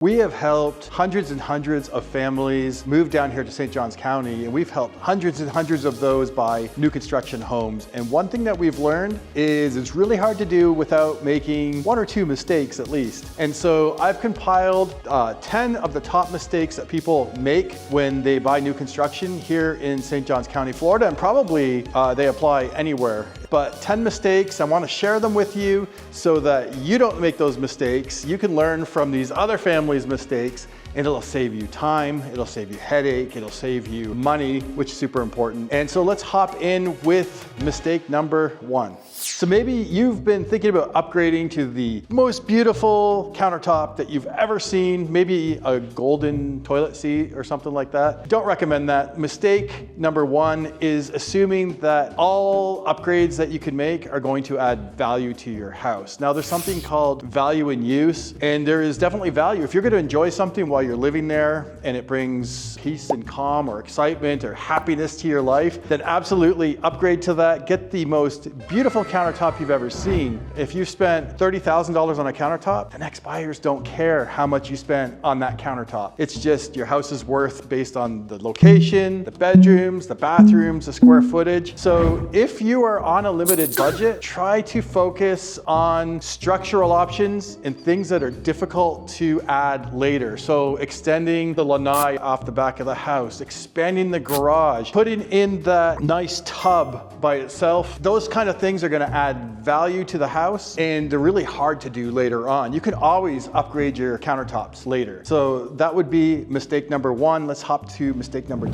We have helped hundreds and hundreds of families move down here to St. Johns County, and we've helped hundreds and hundreds of those buy new construction homes. And one thing that we've learned is it's really hard to do without making one or two mistakes at least. And so I've compiled 10 of the top mistakes that people make when they buy new construction here in St. Johns County, Florida, and probably they apply anywhere. But 10 mistakes, I want to share them with you so that you don't make those mistakes. You can learn from these other families' mistakes, and it'll save you time, it'll save you headache, it'll save you money, which is super important. And so let's hop in with mistake number one. So maybe you've been thinking about upgrading to the most beautiful countertop that you've ever seen, maybe a golden toilet seat or something like that. Don't recommend that. Mistake number one is assuming that all upgrades that you can make are going to add value to your house. Now there's something called value in use, and there is definitely value. If you're going to enjoy something while you're living there and it brings peace and calm or excitement or happiness to your life, then absolutely upgrade to that. Get the most beautiful countertop you've ever seen. If you spent $30,000 on a countertop, the next buyers don't care how much you spent on that countertop. It's just your house's worth based on the location, the bedrooms, the bathrooms, the square footage. So if you are on a limited budget, try to focus on structural options and things that are difficult to add later. So extending the lanai off the back of the house, expanding the garage, putting in that nice tub by itself. Those kind of things are going to add value to the house, and they're really hard to do later on. You can always upgrade your countertops later. So that would be mistake number one. Let's hop to mistake number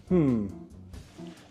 two.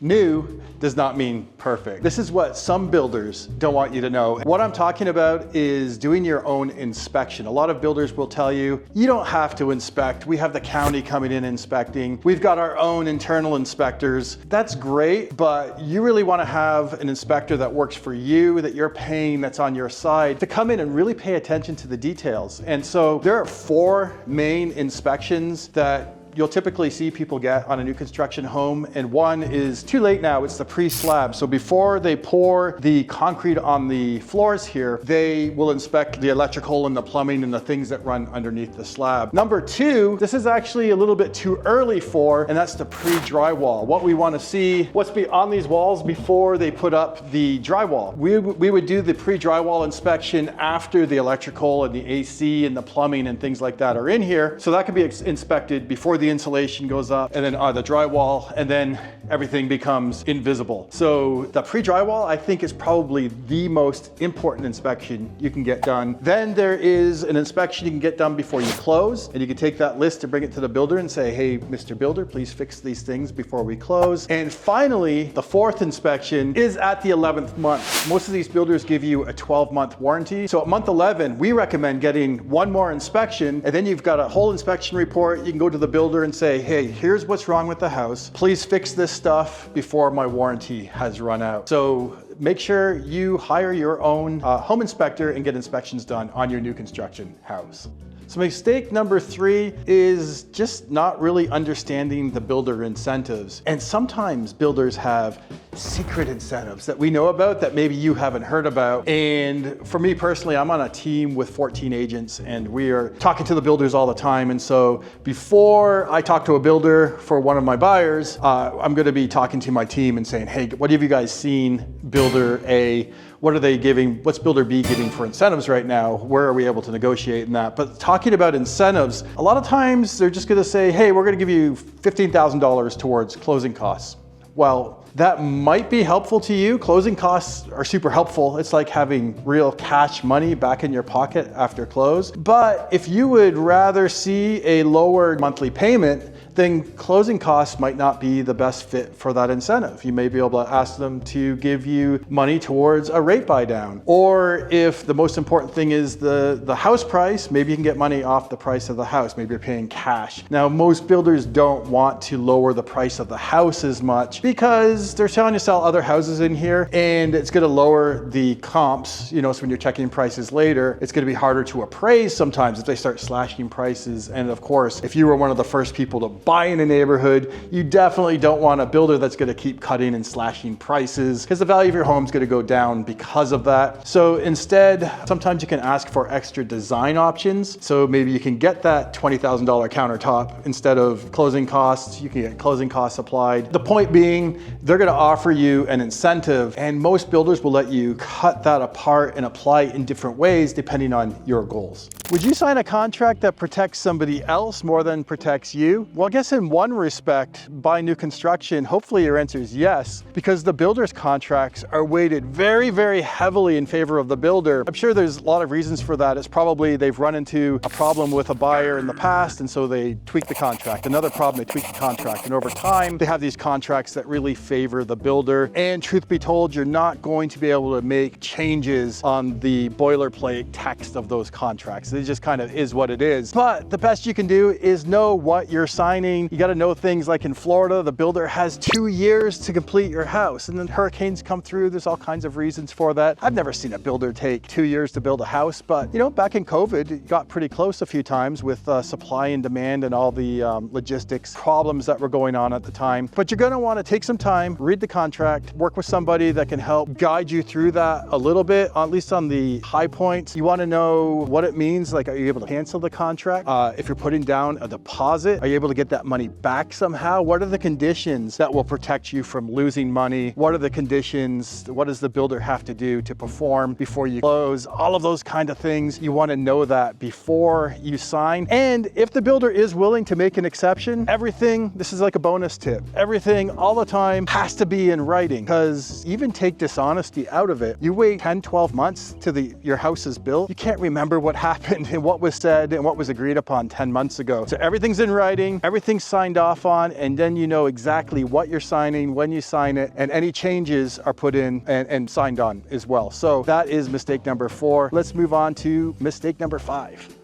New does not mean perfect. This is what some builders don't want you to know. What I'm talking about is doing your own inspection. A lot of builders will tell you, you don't have to inspect. We have the county coming in inspecting. We've got our own internal inspectors. That's great, but you really want to have an inspector that works for you, that you're paying, that's on your side, to come in and really pay attention to the details. And so there are 4 main inspections that you'll typically see people get on a new construction home, and one is too late now. It's the pre-slab. So before they pour the concrete on the floors here, they will inspect the electrical and the plumbing and the things that run underneath the slab. Number 2, this is actually a little bit too early for, and that's the pre-drywall. What we want to see, what's beyond these walls before they put up the drywall. We would do the pre-drywall inspection after the electrical and the AC and the plumbing and things like that are in here. So that could be inspected before the insulation goes up, and then the drywall, and then everything becomes invisible. So the pre-drywall, I think, is probably the most important inspection you can get done. Then there is an inspection you can get done before you close, and you can take that list and bring it to the builder and say, hey, Mr. Builder, please fix these things before we close. And finally, the 4th inspection is at the 11th month. Most of these builders give you a 12-month warranty. So at month 11, we recommend getting one more inspection, and then you've got a whole inspection report. You can go to the builder and say, hey, here's what's wrong with the house. Please fix this stuff before my warranty has run out. So make sure you hire your own home inspector and get inspections done on your new construction house. So mistake number 3 is just not really understanding the builder incentives. And sometimes builders have secret incentives that we know about that maybe you haven't heard about. And for me personally, I'm on a team with 14 agents, and we are talking to the builders all the time. And so before I talk to a builder for one of my buyers, I'm going to be talking to my team and saying, hey, what have you guys seen builder A? What are they giving? What's builder B giving for incentives right now? Where are we able to negotiate in that? But talking about incentives, a lot of times they're just gonna say, hey, we're gonna give you $15,000 towards closing costs. Well, that might be helpful to you. Closing costs are super helpful. It's like having real cash money back in your pocket after close. But if you would rather see a lower monthly payment, then closing costs might not be the best fit for that incentive. You may be able to ask them to give you money towards a rate buy down. Or if the most important thing is the house price, maybe you can get money off the price of the house. Maybe you're paying cash. Now, most builders don't want to lower the price of the house as much because because they're trying to sell other houses in here, and it's going to lower the comps, so when you're checking prices later, it's going to be harder to appraise sometimes if they start slashing prices. And of course, if you were one of the first people to buy in a neighborhood, you definitely don't want a builder that's going to keep cutting and slashing prices, because the value of your home is going to go down because of that. So instead, sometimes you can ask for extra design options. So maybe you can get that $20,000 countertop instead of closing costs. You can get closing costs applied. The point being, they're going to offer you an incentive, and most builders will let you cut that apart and apply it in different ways depending on your goals. Would you sign a contract that protects somebody else more than protects you? Well, I guess in one respect, by new construction, hopefully your answer is yes, because the builder's contracts are weighted very, very heavily in favor of the builder. I'm sure there's a lot of reasons for that. It's probably they've run into a problem with a buyer in the past, and so they tweak the contract. Another problem, they tweak the contract. And over time, they have these contracts that really favor the builder. And truth be told, you're not going to be able to make changes on the boilerplate text of those contracts. It just kind of is what it is. But the best you can do is know what you're signing. You got to know things like in Florida, the builder has 2 years to complete your house, and then hurricanes come through. There's all kinds of reasons for that. I've never seen a builder take 2 years to build a house, but back in COVID, it got pretty close a few times with supply and demand and all the logistics problems that were going on at the time. But you're going to want to take some time, read the contract, work with somebody that can help guide you through that a little bit, at least on the high points. You want to know what it means. Like, are you able to cancel the contract? If you're putting down a deposit, are you able to get that money back somehow? What are the conditions that will protect you from losing money? What are the conditions? What does the builder have to do to perform before you close? All of those kind of things. You want to know that before you sign. And if the builder is willing to make an exception, everything, this is like a bonus tip, everything all the time has to be in writing, because even take dishonesty out of it. You wait 10, 12 months till your house is built, you can't remember what happened and what was said and what was agreed upon 10 months ago. So everything's in writing, everything's signed off on, and then you know exactly what you're signing, when you sign it, and any changes are put in and signed on as well. So that is mistake number 4. Let's move on to mistake number 5.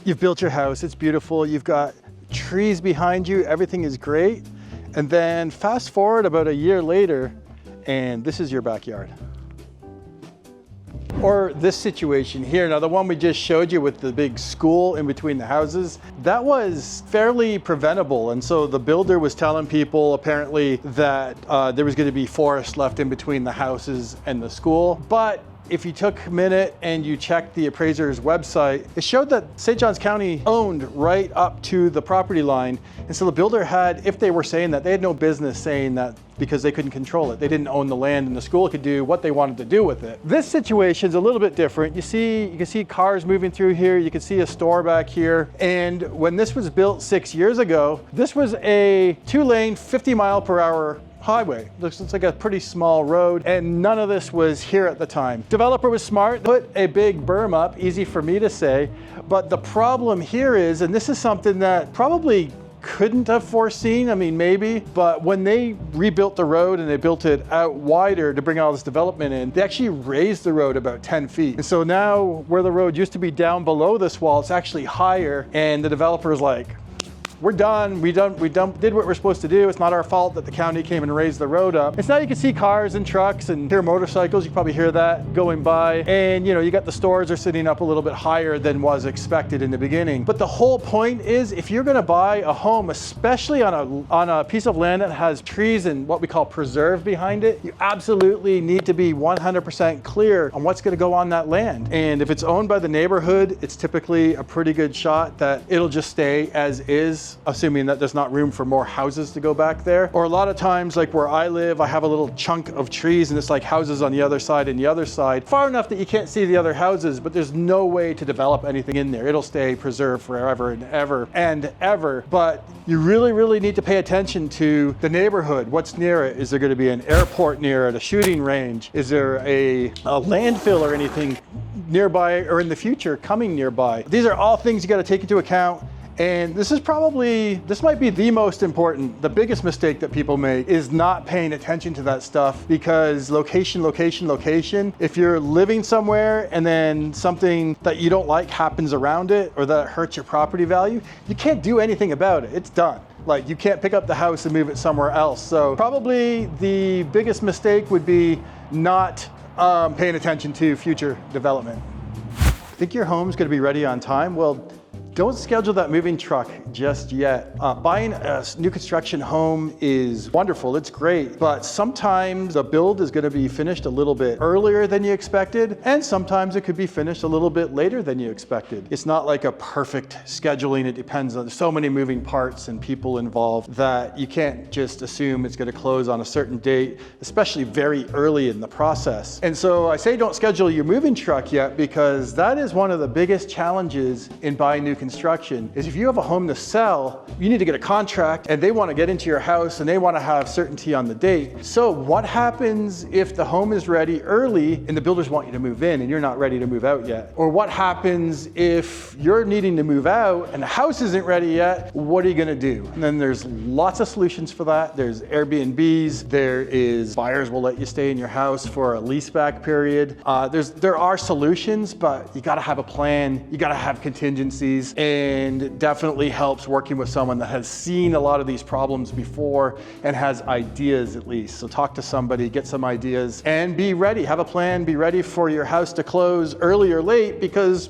You've built your house, it's beautiful, you've got trees behind you, everything is great. And then fast forward about a year later, and this is your backyard. Or this situation here. Now, the one we just showed you with the big school in between the houses, that was fairly preventable. And so the builder was telling people apparently that there was going to be forest left in between the houses and the school. But if you took a minute and you checked the appraiser's website, it showed that St. Johns County owned right up to the property line. And so the builder had, if they were saying that, they had no business saying that, because they couldn't control it. They didn't own the land, and the school could do what they wanted to do with it. This situation is a little bit different. You can see cars moving through here. You can see a store back here. And when this was built 6 years ago, this was a 2-lane, 50-mile-per-hour highway. Looks like a pretty small road, and none of this was here at the time. Developer was smart, put a big berm up, easy for me to say, but the problem here is, and this is something that probably couldn't have foreseen, I mean, maybe, but when they rebuilt the road and they built it out wider to bring all this development in, they actually raised the road about 10 feet. And so now where the road used to be down below this wall, it's actually higher, and the developer is like, we're done. We did what we're supposed to do. It's not our fault that the county came and raised the road up. And so now you can see cars and trucks and hear motorcycles. You probably hear that going by. And you got the stores are sitting up a little bit higher than was expected in the beginning. But the whole point is, if you're going to buy a home, especially on a piece of land that has trees and what we call preserve behind it, you absolutely need to be 100% clear on what's going to go on that land. And if it's owned by the neighborhood, it's typically a pretty good shot that it'll just stay as is, assuming that there's not room for more houses to go back there. Or a lot of times, like where I live, I have a little chunk of trees and it's like houses on the other side and the other side, far enough that you can't see the other houses, but there's no way to develop anything in there. It'll stay preserved forever and ever and ever. But you really, really need to pay attention to the neighborhood. What's near it? Is there going to be an airport near it, a shooting range? Is there a landfill or anything nearby or in the future coming nearby? These are all things you got to take into account. And this might be the most important, the biggest mistake that people make is not paying attention to that stuff, because location, location, location. If you're living somewhere and then something that you don't like happens around it or that hurts your property value, you can't do anything about it. It's done. Like you can't pick up the house and move it somewhere else. So probably the biggest mistake would be not paying attention to future development. Think your home's gonna be ready on time? Well, don't schedule that moving truck just yet. Buying a new construction home is wonderful, it's great, but sometimes the build is gonna be finished a little bit earlier than you expected, and sometimes it could be finished a little bit later than you expected. It's not like a perfect scheduling, it depends on so many moving parts and people involved that you can't just assume it's gonna close on a certain date, especially very early in the process. And so I say don't schedule your moving truck yet because that is one of the biggest challenges in buying new construction is if you have a home to sell, you need to get a contract and they want to get into your house and they want to have certainty on the date. So what happens if the home is ready early and the builders want you to move in and you're not ready to move out yet? Or what happens if you're needing to move out and the house isn't ready yet? What are you going to do? And then there's lots of solutions for that. There's Airbnbs, there is buyers will let you stay in your house for a leaseback period. There are solutions, but you got to have a plan, you got to have contingencies. And it definitely helps working with someone that has seen a lot of these problems before and has ideas at least. So talk to somebody, get some ideas, and be ready. Have a plan, be ready for your house to close early or late because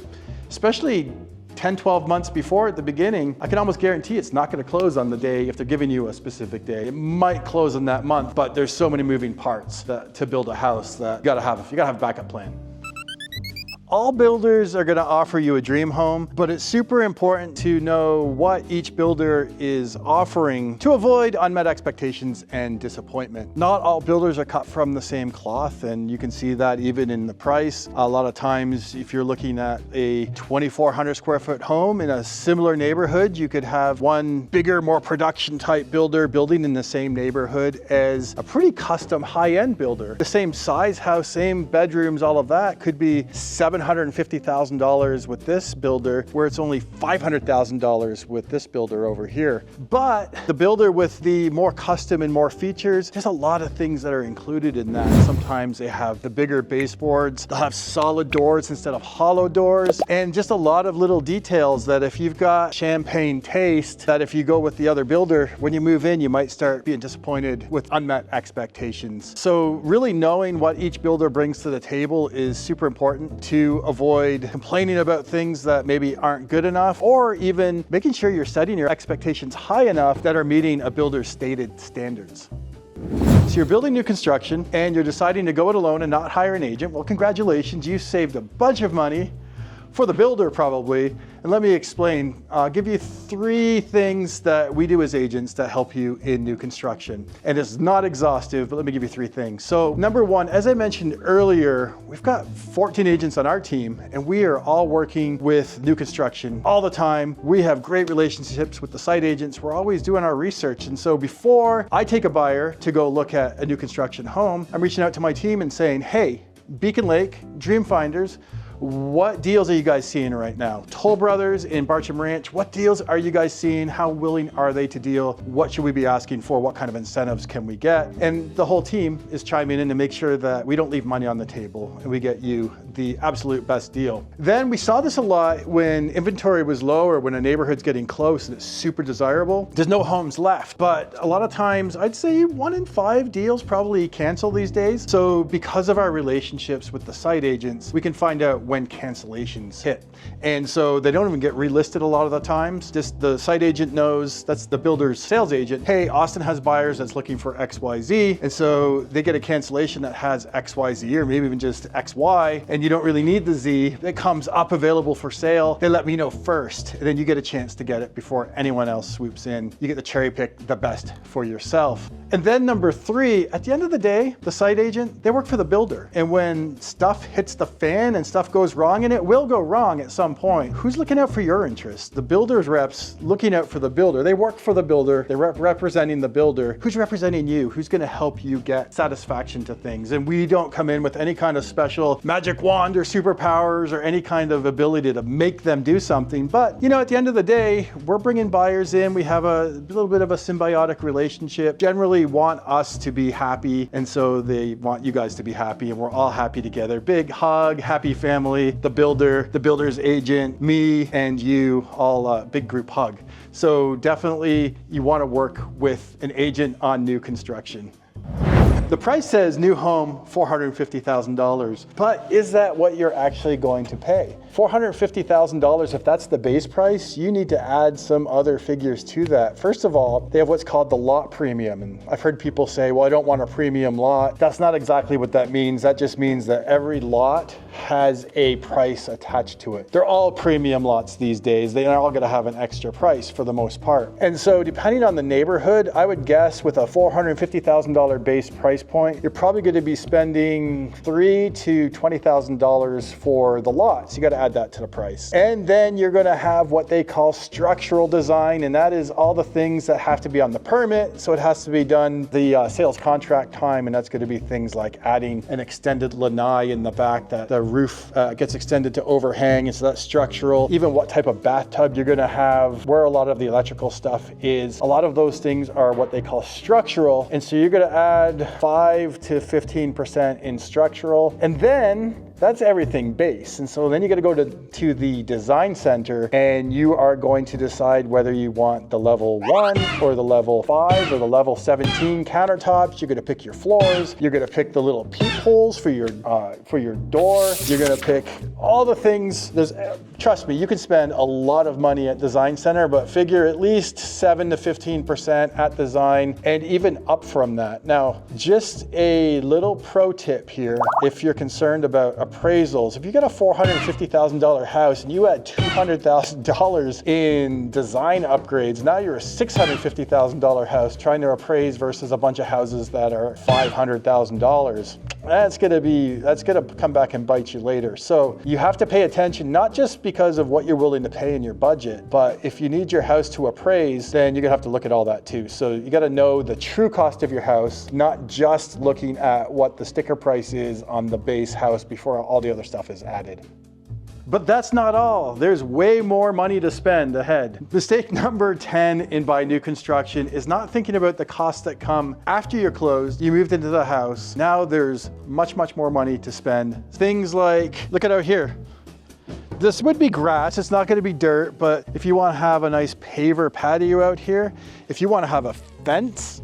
especially 10, 12 months before at the beginning, I can almost guarantee it's not going to close on the day if they're giving you a specific day. It might close in that month, but there's so many moving parts to build a house that you gotta have a backup plan. All builders are going to offer you a dream home, but it's super important to know what each builder is offering to avoid unmet expectations and disappointment. Not all builders are cut from the same cloth, and you can see that even in the price. A lot of times, if you're looking at a 2,400 square foot home in a similar neighborhood, you could have one bigger, more production type builder building in the same neighborhood as a pretty custom high-end builder. The same size house, same bedrooms, all of that could be $750,000 with this builder, where it's only $500,000 with this builder over here. But the builder with the more custom and more features, there's a lot of things that are included in that. Sometimes they have the bigger baseboards, they'll have solid doors instead of hollow doors, and just a lot of little details that if you've got champagne taste, that if you go with the other builder, when you move in, you might start being disappointed with unmet expectations. So really knowing what each builder brings to the table is super important to avoid complaining about things that maybe aren't good enough, or even making sure you're setting your expectations high enough that are meeting a builder's stated standards. So you're building new construction and you're deciding to go it alone and not hire an agent. Well, congratulations, you saved a bunch of money for the builder probably. And let me explain. I'll give you 3 things that we do as agents that help you in new construction. And it's not exhaustive, but let me give you 3 things. So number 1, as I mentioned earlier, we've got 14 agents on our team and we are all working with new construction all the time. We have great relationships with the site agents. We're always doing our research. And so before I take a buyer to go look at a new construction home, I'm reaching out to my team and saying, hey, Beacon Lake, Dream Finders, what deals are you guys seeing right now? Toll Brothers in Bartram Ranch, what deals are you guys seeing? How willing are they to deal? What should we be asking for? What kind of incentives can we get? And the whole team is chiming in to make sure that we don't leave money on the table and we get you the absolute best deal. Then we saw this a lot when inventory was low or when a neighborhood's getting close and it's super desirable. There's no homes left, but a lot of times I'd say 1 in 5 deals probably cancel these days. So because of our relationships with the site agents, we can find out when cancellations hit. And so they don't even get relisted a lot of the times. Just the site agent knows, that's the builder's sales agent, hey, Austin has buyers that's looking for XYZ. And so they get a cancellation that has XYZ or maybe even just XY, and you don't really need the Z. It comes up available for sale. They let me know first, and then you get a chance to get it before anyone else swoops in. You get to cherry pick the best for yourself. And then number 3, at the end of the day, the site agent, they work for the builder. And when stuff hits the fan and stuff goes wrong, and it will go wrong at some point, who's looking out for your interests? The builder's reps looking out for the builder. They work for the builder. They're representing the builder. Who's representing you? Who's going to help you get satisfaction to things? And we don't come in with any kind of special magic wand or superpowers or any kind of ability to make them do something. But, you know, at the end of the day, we're bringing buyers in. We have a little bit of a symbiotic relationship. Generally want us to be happy, and so they want you guys to be happy, and we're all happy together. Big hug, happy family. family, the builder, the builder's agent, me, and you, all a big group hug. So definitely you want to work with an agent on new construction. The price says new home, $450,000, but is that what you're actually going to pay? $450,000, if that's the base price, you need to add some other figures to that. First of all, they have what's called the lot premium. And I've heard people say, well, I don't want a premium lot. That's not exactly what that means. That just means that every lot has a price attached to it. They're all premium lots these days. They are all gonna have an extra price for the most part. And so depending on the neighborhood, I would guess with a $450,000 base price point, you're probably gonna be spending $3,000 to $20,000 for the lots. You gotta add that to the price. And then you're gonna have what they call structural design, and that is all the things that have to be on the permit. So it has to be done the sales contract time, and that's gonna be things like adding an extended lanai in the back that the roof gets extended to overhang, and so that's structural. Even what type of bathtub you're gonna have, where a lot of the electrical stuff is. A lot of those things are what they call structural, and so you're gonna add 5 to 15% in structural, and then that's everything base. And so then you got to go to the design center, and you are going to decide whether you want the level 1 or the level 5 or the level 17 countertops. You're going to pick your floors. You're going to pick the little peepholes for your door. You're going to pick all the things. Trust me, you can spend a lot of money at design center, but figure at least 7 to 15% at design, and even up from that. Now, just a little pro tip here, if you're concerned about appraisals. If you get a $450,000 house and you add $200,000 in design upgrades, now you're a $650,000 house trying to appraise versus a bunch of houses that are $500,000. That's gonna come back and bite you later. So you have to pay attention, not just because of what you're willing to pay in your budget, but if you need your house to appraise, then you're gonna have to look at all that too. So you gotta know the true cost of your house, not just looking at what the sticker price is on the base house before all the other stuff is added. But that's not all. There's way more money to spend ahead. Mistake number 10 in buying new construction is not thinking about the costs that come after you're closed, you moved into the house. Now there's much, much more money to spend. Things like, look at out here. This would be grass, it's not gonna be dirt, but if you wanna have a nice paver patio out here, if you wanna have a fence,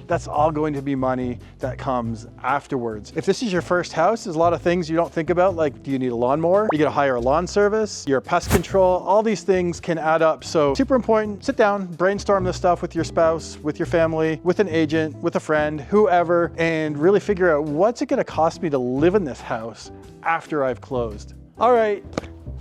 that's all going to be money that comes afterwards. If this is your first house, there's a lot of things you don't think about, like do you need a lawnmower? You gotta hire a lawn service, your pest control, all these things can add up. So super important, sit down, brainstorm this stuff with your spouse, with your family, with an agent, with a friend, whoever, and really figure out what's it gonna cost me to live in this house after I've closed. All right.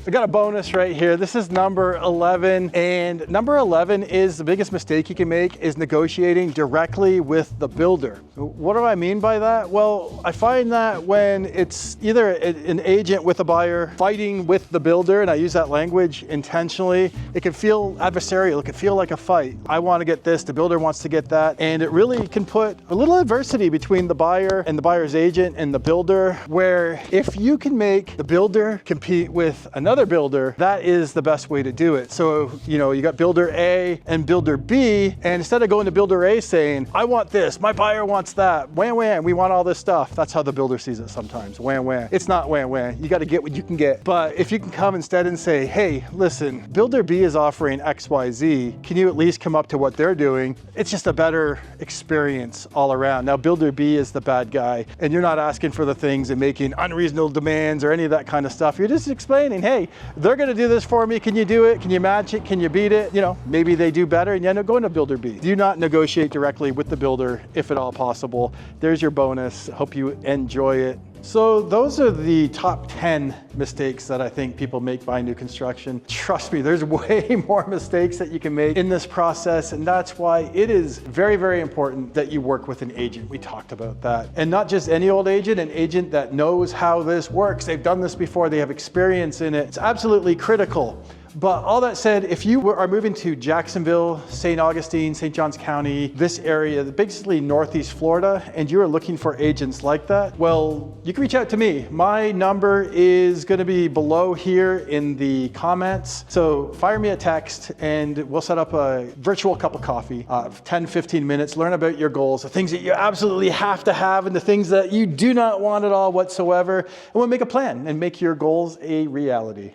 I got a bonus right here. This is number 11, and number 11 is the biggest mistake you can make is negotiating directly with the builder. What do I mean by that? Well, I find that when it's either an agent with a buyer fighting with the builder, and I use that language intentionally, it can feel adversarial, it can feel like a fight. I want to get this, the builder wants to get that, and it really can put a little adversity between the buyer and the buyer's agent and the builder, where if you can make the builder compete with another builder, that is the best way to do it. So, you got builder A and builder B, and instead of going to builder A saying, I want this, my buyer wants that, wham wham, we want all this stuff. That's how the builder sees it sometimes, wham wham. It's not wham wham, you got to get what you can get. But if you can come instead and say, hey, listen, builder B is offering XYZ, can you at least come up to what they're doing? It's just a better experience all around. Now, builder B is the bad guy, and you're not asking for the things and making unreasonable demands or any of that kind of stuff. You're just explaining, hey, they're gonna do this for me. Can you do it? Can you match it? Can you beat it? Maybe they do better, and you end up going to builder B. Do not negotiate directly with the builder if at all possible. There's your bonus. Hope you enjoy it. So those are the top 10 mistakes that I think people make buying new construction. Trust me, there's way more mistakes that you can make in this process, and that's why it is very, very important that you work with an agent. We talked about that. And not just any old agent, an agent that knows how this works. They've done this before, they have experience in it. It's absolutely critical. But all that said, if you are moving to Jacksonville, St. Augustine, St. Johns County, this area, basically Northeast Florida, and you are looking for agents like that, well, you can reach out to me. My number is going to be below here in the comments. So fire me a text and we'll set up a virtual cup of coffee, 10, 15 minutes, learn about your goals, the things that you absolutely have to have and the things that you do not want at all whatsoever. And we'll make a plan and make your goals a reality.